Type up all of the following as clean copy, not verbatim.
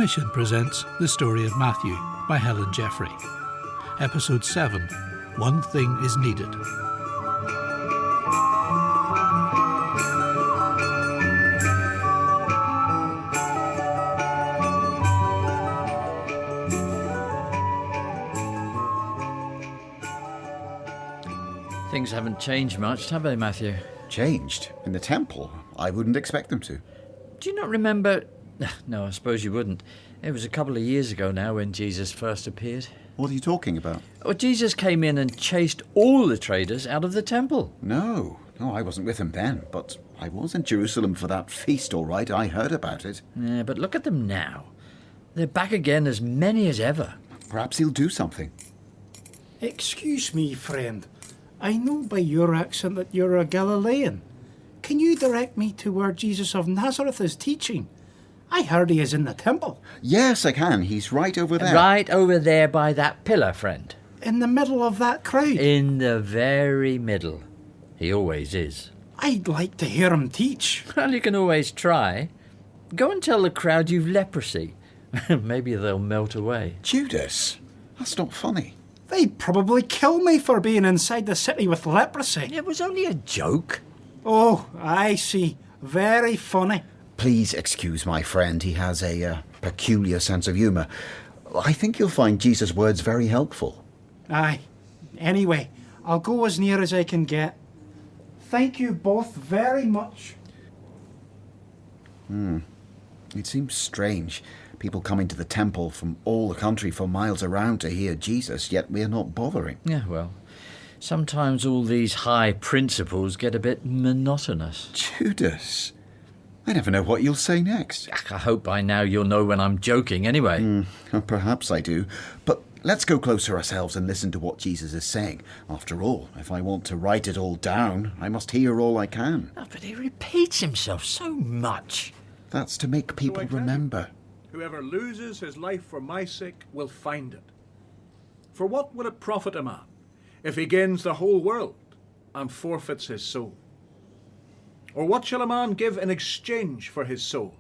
Mission presents The Story of Matthew by Helen Jeffrey. Episode 7, One Thing is Needed. Things haven't changed much, have they, Matthew? Changed? In the temple? I wouldn't expect them to. Do you not remember... No, I suppose you wouldn't. It was a couple of years ago now when Jesus first appeared. What are you talking about? Well, Jesus came in and chased all the traders out of the temple. No, I wasn't with him then, but I was in Jerusalem for that feast, all right. I heard about it. Yeah, but look at them now. They're back again, as many as ever. Perhaps he'll do something. Excuse me, friend. I know by your accent that you're a Galilean. Can you direct me to where Jesus of Nazareth is teaching? I heard he is in the temple. Yes, I can. He's right over there. Right over there by that pillar, friend. In the middle of that crowd. In the very middle. He always is. I'd like to hear him teach. Well, you can always try. Go and tell the crowd you've leprosy. Maybe they'll melt away. Judas, that's not funny. They'd probably kill me for being inside the city with leprosy. It was only a joke. Oh, I see. Very funny. Please excuse my friend. He has a peculiar sense of humour. I think you'll find Jesus' words very helpful. Aye. Anyway, I'll go as near as I can get. Thank you both very much. It seems strange. People coming to the temple from all the country for miles around to hear Jesus, yet we're not bothering. Yeah, well, sometimes all these high principles get a bit monotonous. Judas, I never know what you'll say next. I hope by now you'll know when I'm joking anyway. Perhaps I do, but let's go closer ourselves and listen to what Jesus is saying. After all, if I want to write it all down, I must hear all I can. Oh, but he repeats himself so much. That's to make people remember. Whoever loses his life for my sake will find it. For what would it profit a man if he gains the whole world and forfeits his soul? Or what shall a man give in exchange for his soul?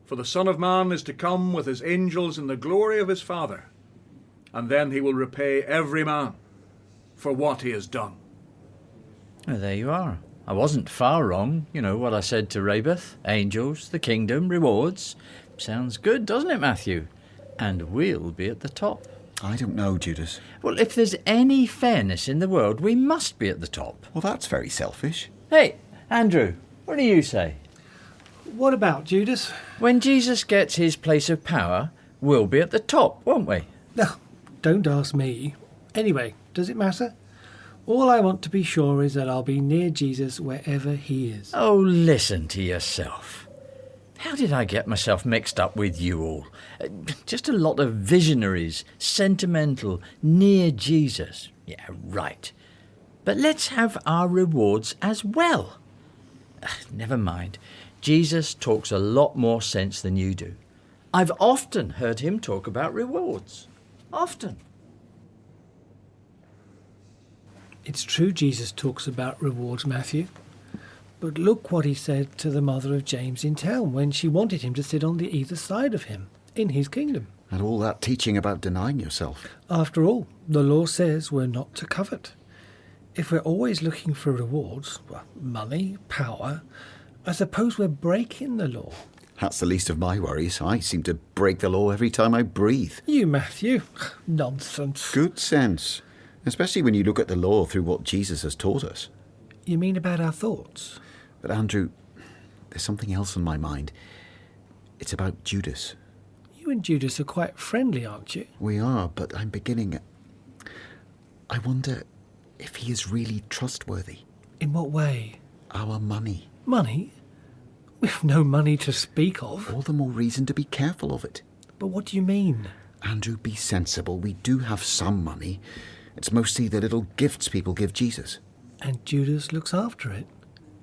For the Son of Man is to come with his angels in the glory of his Father, and then he will repay every man for what he has done. Oh, there you are. I wasn't far wrong. You know what I said to Rabeth. Angels, the kingdom, rewards. Sounds good, doesn't it, Matthew? And we'll be at the top. I don't know, Judas. Well, if there's any fairness in the world, we must be at the top. Well, that's very selfish. Hey, Andrew, what do you say? What about Judas? When Jesus gets his place of power, we'll be at the top, won't we? No, don't ask me. Anyway, does it matter? All I want to be sure is that I'll be near Jesus wherever he is. Oh, listen to yourself. How did I get myself mixed up with you all? Just a lot of visionaries, sentimental, near Jesus. Yeah, right. But let's have our rewards as well. Never mind. Jesus talks a lot more sense than you do. I've often heard him talk about rewards. Often. It's true Jesus talks about rewards, Matthew. But look what he said to the mother of James in town when she wanted him to sit on the either side of him in his kingdom. And all that teaching about denying yourself. After all, the law says we're not to covet. If we're always looking for rewards, well, money, power, I suppose we're breaking the law. That's the least of my worries. I seem to break the law every time I breathe. You, Matthew. Nonsense. Good sense. Especially when you look at the law through what Jesus has taught us. You mean about our thoughts? But Andrew, there's something else on my mind. It's about Judas. You and Judas are quite friendly, aren't you? We are, but I'm beginning... I wonder if he is really trustworthy. In what way? Our money. Money? We've no money to speak of. All the more reason to be careful of it. But what do you mean? Andrew, be sensible. We do have some money. It's mostly the little gifts people give Jesus. And Judas looks after it.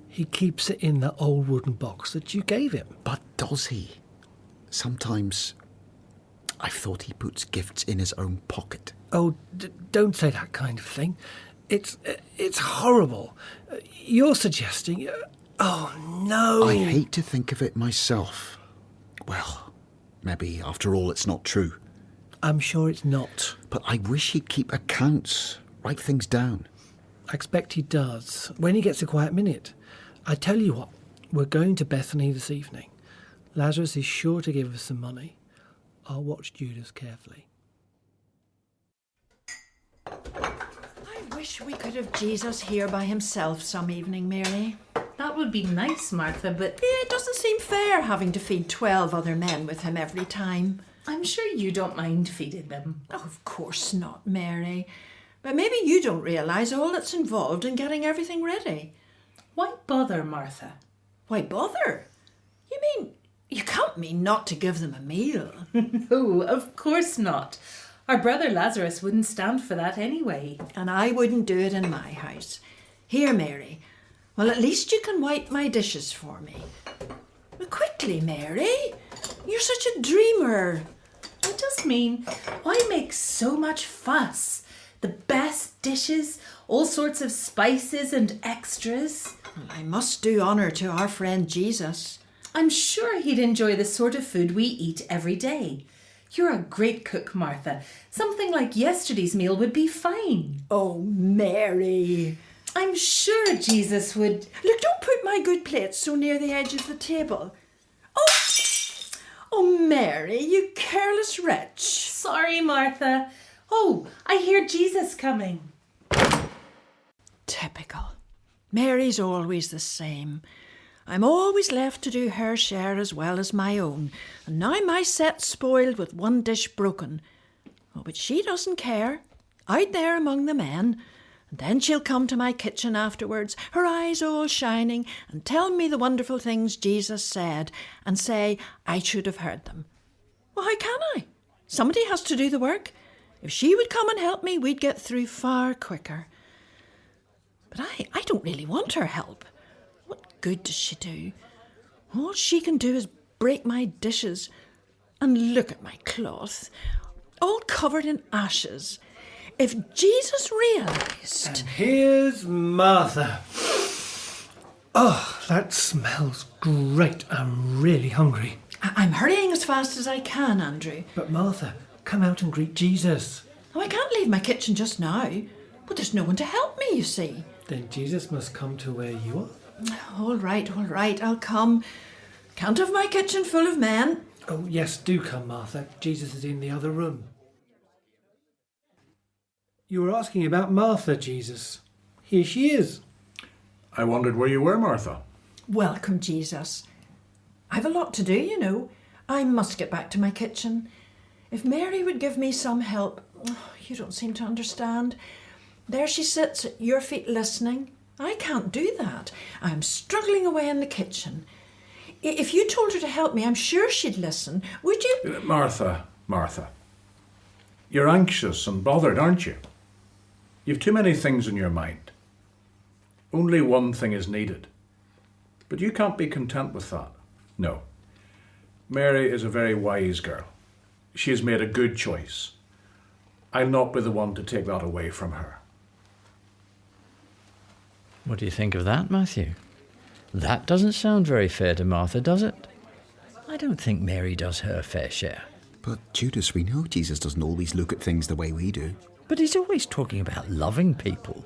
He keeps it in the old wooden box that you gave him. But does he? Sometimes I've thought he puts gifts in his own pocket. Oh, don't say that kind of thing. It's horrible. You're suggesting... oh, no. I hate to think of it myself. Well, Maybe, after all, it's not true. I'm sure it's not. But I wish he'd keep accounts, write things down. I expect he does, when he gets a quiet minute. I tell you what, we're going to Bethany this evening. Lazarus is sure to give us some money. I'll watch Judas carefully. I wish we could have Jesus here by himself some evening, Mary. That would be nice, Martha, but It doesn't seem fair having to feed 12 other men with him every time. I'm sure you don't mind feeding them. Oh, of course not, Mary. But maybe you don't realise all that's involved in getting everything ready. Why bother, Martha? Why bother? You mean, you can't mean not to give them a meal. No, of course not. Our brother Lazarus wouldn't stand for that anyway. And I wouldn't do it in my house. Here, Mary. Well, at least you can wipe my dishes for me. But quickly, Mary. You're such a dreamer. I just mean, why make so much fuss? The best dishes, all sorts of spices and extras. Well, I must do honour to our friend Jesus. I'm sure he'd enjoy the sort of food we eat every day. You're a great cook, Martha. Something like yesterday's meal would be fine. Oh, Mary. I'm sure Jesus would... Look, don't put my good plates so near the edge of the table. Oh, Mary, you careless wretch. Sorry, Martha. Oh, I hear Jesus coming. Typical. Mary's always the same. I'm always left to do her share as well as my own, and now my set's spoiled with one dish broken. Oh, but she doesn't care. Out there among the men. And then she'll come to my kitchen afterwards, her eyes all shining, and tell me the wonderful things Jesus said, and say I should have heard them. Well, how can I? Somebody has to do the work. If she would come and help me, we'd get through far quicker. But I don't really want her help. What good does she do? All she can do is break my dishes. And look at my cloth, all covered in ashes. If Jesus realised... And here's Martha. Oh, that smells great. I'm really hungry. I'm hurrying as fast as I can, Andrew. But Martha, come out and greet Jesus. Oh, I can't leave my kitchen just now. But there's no one to help me, you see. Then Jesus must come to where you are. All right, I'll come. Can't have my kitchen full of men. Oh, yes, do come, Martha. Jesus is in the other room. You were asking about Martha, Jesus. Here she is. I wondered where you were, Martha. Welcome, Jesus. I've a lot to do, you know. I must get back to my kitchen. If Mary would give me some help... Oh, you don't seem to understand. There she sits at your feet listening. I can't do that. I'm struggling away in the kitchen. If you told her to help me, I'm sure she'd listen. Would you... Martha. You're anxious and bothered, aren't you? You've too many things in your mind. Only one thing is needed. But you can't be content with that. No. Mary is a very wise girl. She has made a good choice. I'll not be the one to take that away from her. What do you think of that, Matthew? That doesn't sound very fair to Martha, does it? I don't think Mary does her fair share. But Judas, we know Jesus doesn't always look at things the way we do. But he's always talking about loving people.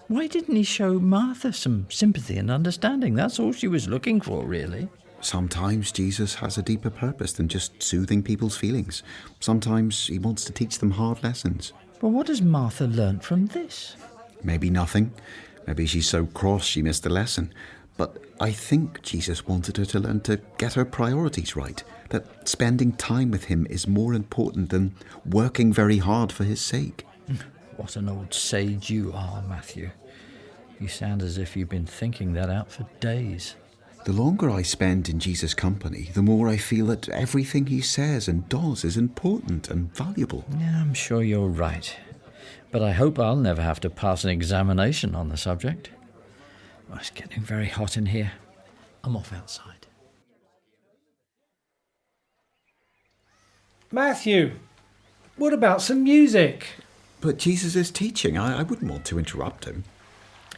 Why didn't he show Martha some sympathy and understanding? That's all she was looking for, really. Sometimes Jesus has a deeper purpose than just soothing people's feelings. Sometimes he wants to teach them hard lessons. Well, what has Martha learnt from this? Maybe nothing. Maybe she's so cross she missed the lesson. But I think Jesus wanted her to learn to get her priorities right, that spending time with him is more important than working very hard for his sake. What an old sage you are, Matthew. You sound as if you've been thinking that out for days. The longer I spend in Jesus' company, the more I feel that everything he says and does is important and valuable. Yeah, I'm sure you're right. But I hope I'll never have to pass an examination on the subject. Oh, it's getting very hot in here. I'm off outside. Matthew, what about some music? But Jesus is teaching. I wouldn't want to interrupt him.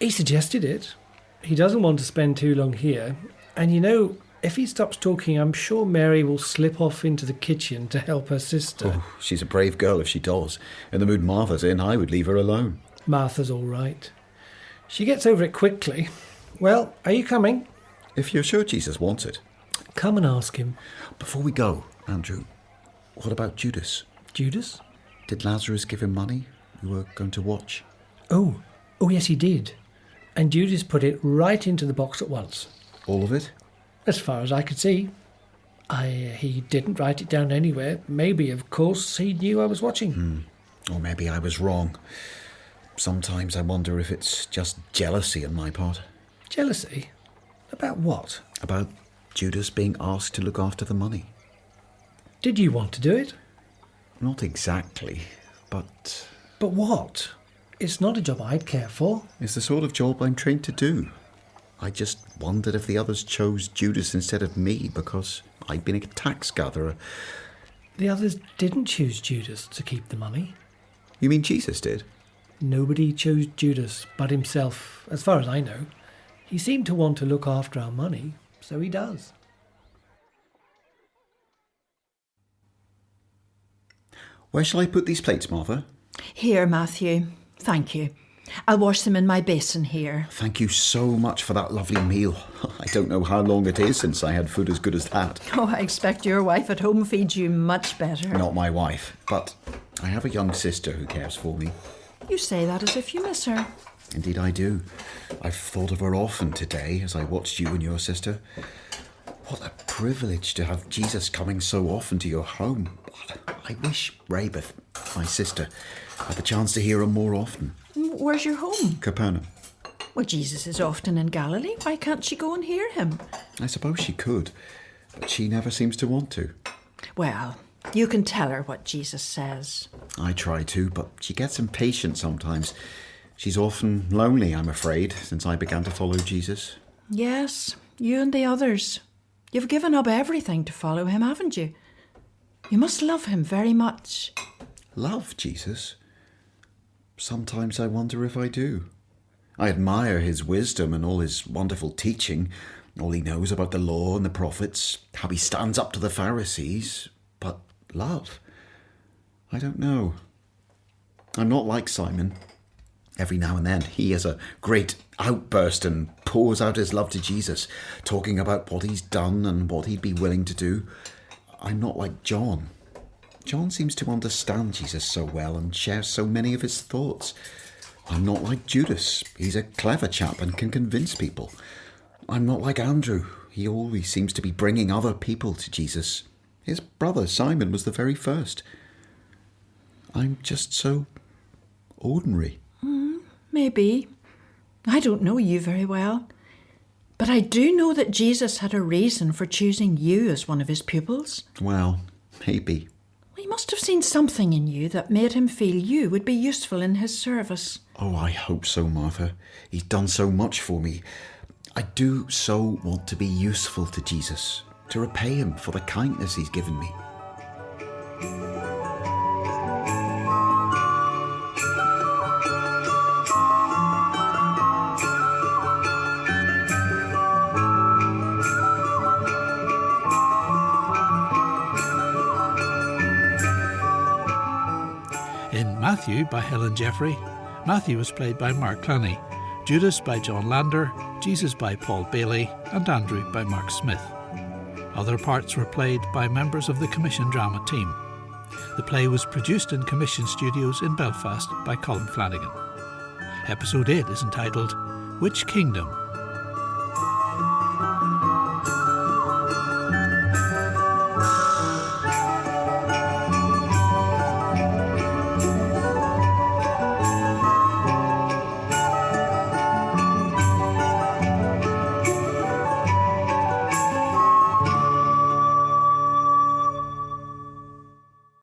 He suggested it. He doesn't want to spend too long here. And you know, If he stops talking, I'm sure Mary will slip off into the kitchen to help her sister. Oh, she's a brave girl if she does. In the mood Martha's in, I would leave her alone. Martha's all right. She gets over it quickly. Well, are you coming? If you're sure Jesus wants it. Come and ask him. Before we go, Andrew, what about Judas? Judas? Did Lazarus give him money? We were going to watch. Oh, yes, he did. And Judas put it right into the box at once. All of it? As far as I could see. He didn't write it down anywhere. Maybe, of course, he knew I was watching. Or maybe I was wrong. Sometimes I wonder if it's just jealousy on my part. Jealousy? About what? About Judas being asked to look after the money. Did you want to do it? Not exactly, but... But what? It's not a job I'd care for. It's the sort of job I'm trained to do. I just wondered if the others chose Judas instead of me because I'd been a tax gatherer. The others didn't choose Judas to keep the money. You mean Jesus did? Nobody chose Judas but himself, as far as I know. He seemed to want to look after our money, so he does. Where shall I put these plates, Martha? Here, Matthew. Thank you. I'll wash them in my basin here. Thank you so much for that lovely meal. I don't know how long it is since I had food as good as that. Oh, I expect your wife at home feeds you much better. Not my wife, but I have a young sister who cares for me. You say that as if you miss her. Indeed I do. I've thought of her often today as I watched you and your sister. What a privilege to have Jesus coming so often to your home. I wish Rabeth, my sister, had the chance to hear him more often. Where's your home? Capernaum. Well, Jesus is often in Galilee. Why can't she go and hear him? I suppose she could, but she never seems to want to. Well, you can tell her what Jesus says. I try to, but she gets impatient sometimes. She's often lonely, I'm afraid, since I began to follow Jesus. Yes, you and the others. You've given up everything to follow him, haven't you? You must love him very much. Love Jesus? Sometimes I wonder if I do. I admire his wisdom and all his wonderful teaching, all he knows about the law and the prophets, how he stands up to the Pharisees. But love? I don't know. I'm not like Simon. Every now and then he has a great outburst and pours out his love to Jesus, talking about what he's done and what he'd be willing to do. I'm not like John. John seems to understand Jesus so well and shares so many of his thoughts. I'm not like Judas. He's a clever chap and can convince people. I'm not like Andrew. He always seems to be bringing other people to Jesus. His brother Simon was the very first. I'm just so ordinary. Maybe. I don't know you very well. But I do know that Jesus had a reason for choosing you as one of his pupils. Well, maybe. He must have seen something in you that made him feel you would be useful in his service. Oh, I hope so, Martha. He's done so much for me. I do so want to be useful to Jesus, to repay him for the kindness he's given me. In Matthew by Helen Jeffrey, Matthew was played by Mark Clooney, Judas by John Lander, Jesus by Paul Bailey, and Andrew by Mark Smith. Other parts were played by members of the Commission drama team. The play was produced in Commission Studios in Belfast by Colin Flanagan. Episode 8 is entitled Which Kingdom?